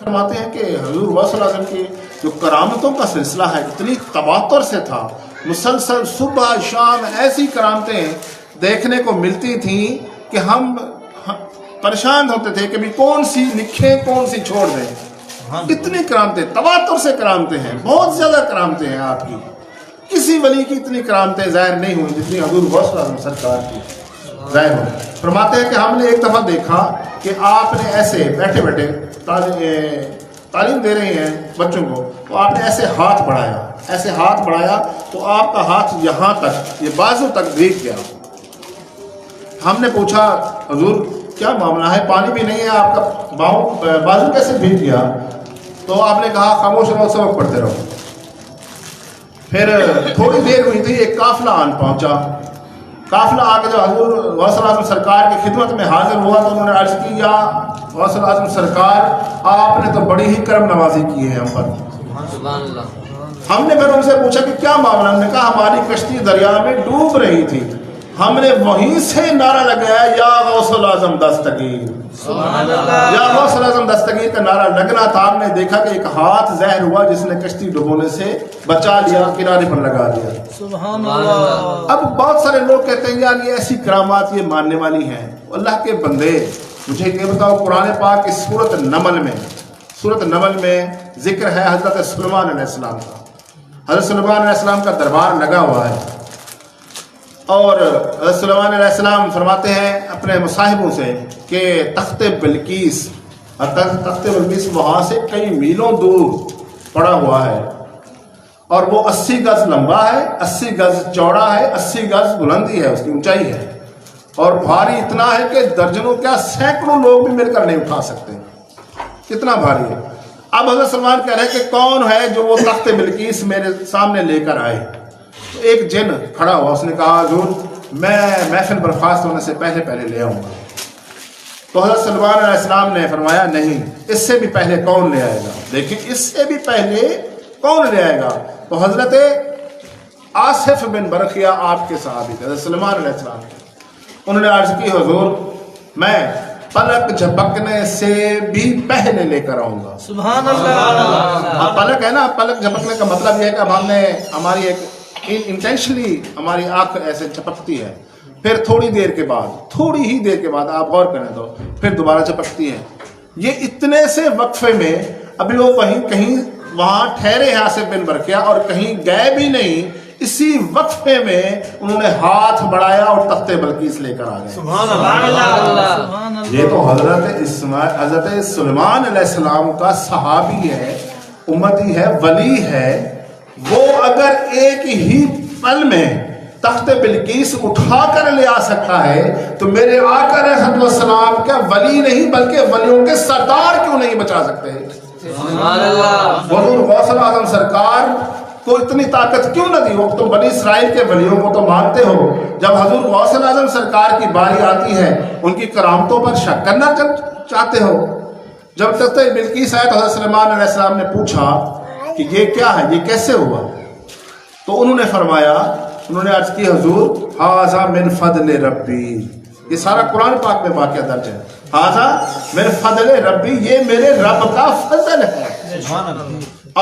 فرماتے ہیں کہ حضور صلی اللہ علیہ وسلم کی جو کرامتوں کا سلسلہ ہے اتنی تواتر سے تھا، مسلسل صبح شام ایسی کرامتیں دیکھنے کو ملتی تھیں کہ ہم پریشان ہوتے تھے کہ بھی کون سی لکھیں کون سی چھوڑ دیں. اتنی کرامتیں تواتر سے کرامتیں ہیں، بہت زیادہ کرامتیں ہیں. آپ کی کسی ولی کی اتنی کرامتیں ظاہر نہیں ہوئی جتنی حضور صلی اللہ علیہ وسلم سرکار کی ظاہر ہوئی. فرماتے ہیں کہ ہم نے ایک دفعہ دیکھا کہ آپ نے ایسے بیٹھے بیٹھے تعلیم دے رہے ہیں بچوں کو، تو آپ نے ایسے ہاتھ بڑھایا تو آپ کا ہاتھ یہاں تک، یہ بازو تک بھیگ گیا. ہم نے پوچھا حضور کیا معاملہ ہے، پانی بھی نہیں ہے، آپ کا بازو کیسے بھیگ گیا؟ تو آپ نے کہا خاموش رہو، سبق پڑھتے رہو. پھر تھوڑی دیر ہوئی تھی، ایک قافلہ آن پہنچا. قافلہ آ کے جب حضور غوث اعظم سرکار کی خدمت میں حاضر ہوا تو انہوں نے عرض کی، یا غوث اعظم سرکار آپ نے تو بڑی ہی کرم نوازی کی ہے ہم پر. ہم نے پھر ان سے پوچھا کہ کیا معاملہ؟ انہوں نے کہا ہماری کشتی دریا میں ڈوب رہی تھی، ہم نے وہیں سے نعرہ لگایا یا غوث الاعظم دستگیر. یا غوث الاعظم دستگیر کا نعرہ لگنا تھا. ہم نے دیکھا کہ ایک ہاتھ ظاہر ہوا جس نے کشتی ڈوبونے سے بچا لیا، کنارے پر لگا دیا. سبحان اللہ. اب بہت سارے لوگ کہتے ہیں یار یہ ایسی کرامات یہ ماننے والی ہیں. اللہ کے بندے مجھے یہ بتاؤ، قرآن پاک کی سورۃ نمل میں ذکر ہے حضرت سلیمان علیہ السلام کا. حضرت سلیمان علیہ السلام کا دربار لگا ہوا ہے، اور حضرت سلیمان علیہ السلام فرماتے ہیں اپنے مصاحبوں سے کہ تخت بلقیس وہاں سے کئی میلوں دور پڑا ہوا ہے، اور وہ 80 گز لمبا ہے، 80 گز چوڑا ہے، 80 گز بلندی ہے، اس کی اونچائی ہے، اور بھاری اتنا ہے کہ درجنوں کیا سینکڑوں لوگ بھی مل کر نہیں اٹھا سکتے، کتنا بھاری ہے. اب حضرت سلمان کہہ رہے ہیں کہ کون ہے جو وہ تخت بلقیس میرے سامنے لے کر آئے؟ تو ایک جن کھڑا ہوا، اس نے کہا حضور میں محفل برخاست ہونے سے پہلے لے آؤں گا. تو حضرت سلمان علیہ السلام نے فرمایا نہیں، اس سے بھی پہلے کون لے آئے گا؟ دیکھیں اس سے بھی پہلے کون لے آئے گا؟ تو حضرت آصف بن برخیہ آپ کے صحابی تھے، حضرت سلمان علیہ السلام. انہوں نے عرض کی حضور میں پلک جھپکنے سے بھی پہلے لے کر آؤں گا. سبحان اللہ. پلک ہے نا، پلک جھپکنے کا مطلب یہ ہے کہ ہم نے ہماری ایک انٹینشنلی ہماری آنکھ ایسے جھپکتی ہے، پھر تھوڑی ہی دیر کے بعد آپ غور کریں تو پھر دوبارہ جھپکتی ہے. یہ اتنے سے وقفے میں ابھی وہ کہیں وہاں ٹھہرے ہیں آصف بن برقیہ اور کہیں گئے بھی نہیں، اسی وقفے میں انہوں نے ہاتھ بڑھایا اور تخت بلقیس لے کر آ گئے. سبحان اللہ. یہ تو حضرت سلیمان علیہ السلام کا صحابی ہے، امتی ہے، ولی ہے. وہ اگر ایک ہی پل میں تخت بلقیس اٹھا کر لے آ سکتا ہے تو میرے آقا علیہ السلام کا ولی نہیں بلکہ ولیوں کے سردار کیوں نہیں بچا سکتے؟ سبحان اللہ. حضور غوث اعظم سرکار کو اتنی طاقت کیوں نہ دی؟ وہ تم بنی اسرائیل کے ولیوں کو تو مانتے ہو، جب حضور غوث اعظم سرکار کی باری آتی ہے ان کی کرامتوں پر شک کرنا چاہتے ہو؟ جب تخت بلقیس آیا تو حضرت سلیمان علیہ السلام نے پوچھا کہ یہ کیا ہے، یہ کیسے ہوا؟ تو انہوں نے عرض کی حضور ھذا من فضل ربی. یہ سارا قرآن پاک میں واقعہ درج ہے. ھذا من فضل ربی، یہ میرے رب کا فضل ہے.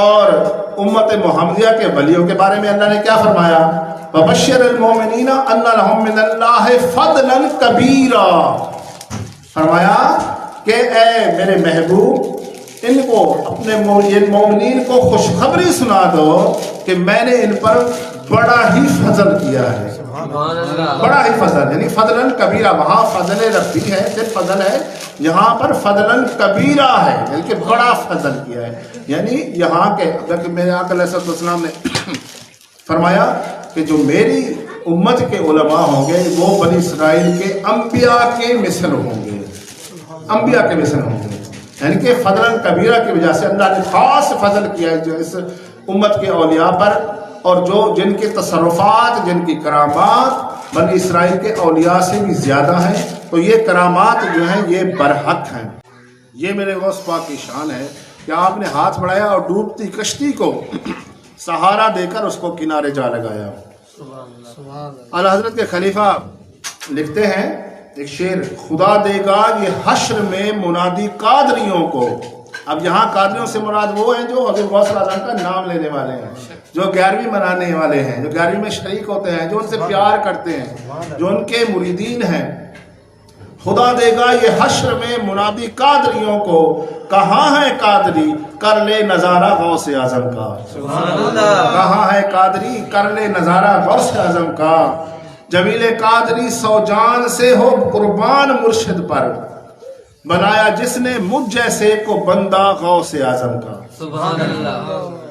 اور امت محمدیہ کے ولیوں کے بارے میں اللہ نے کیا فرمایا؟ وبشر المؤمنین ان لهم من اللہ فضلا کبیرا. فرمایا کہ اے میرے محبوب ان کو اپنے مومنین کو خوشخبری سنا دو کہ میں نے ان پر بڑا ہی فضل کیا ہے. بڑا ہی فضل، یعنی فضلاً کبیرہ. وہاں فضل ربی ہے، صرف فضل ہے، یہاں پر فضلاً کبیرہ ہے، یعنی کہ بڑا فضل کیا ہے. یعنی یہاں کے اگر میرے آقا علیہ السلام نے فرمایا کہ جو میری امت کے علماء ہوں گے وہ بنی اسرائیل کے انبیاء کے مثل ہوں گے، انبیاء کے مثل ہوں گے. یعنی کہ فضلاً کبیرہ کی وجہ سے اللہ نے خاص فضل کیا ہے جو اس امت کے اولیاء پر، اور جن کے تصرفات، جن کی کرامات بنی اسرائیل کے اولیاء سے بھی زیادہ ہیں. تو یہ کرامات جو ہیں یہ برحق ہیں. یہ میرے غوث پاک کی شان ہے کہ آپ نے ہاتھ بڑھایا اور ڈوبتی کشتی کو سہارا دے کر اس کو کنارے جا لگایا. اعلی حضرت کے خلیفہ لکھتے ہیں ایک شعر، خدا دے گا یہ حشر میں منادی قادریوں کو اب یہاں قادریوں سے مراد وہ ہیں جو حضور غوث اعظم کا نام لینے والے ہیں، جو 11ویں منانے والے ہیں، جو 11ویں میں شریک ہوتے ہیں، جو ان سے پیار کرتے ہیں، جو ان کے مریدین ہیں۔ خدا دے گا یہ حشر میں منادی قادریوں کو، کہاں ہے قادری کر لے نظارہ غوث اعظم کا، کہاں ہے قادری کر لے نظارہ غوث اعظم کا، جمیل قادری سو جان سے ہو قربان مرشد پر، بنایا جس نے مجھ جیسے کو بندہ غوث اعظم کا۔ سبحان اللہ۔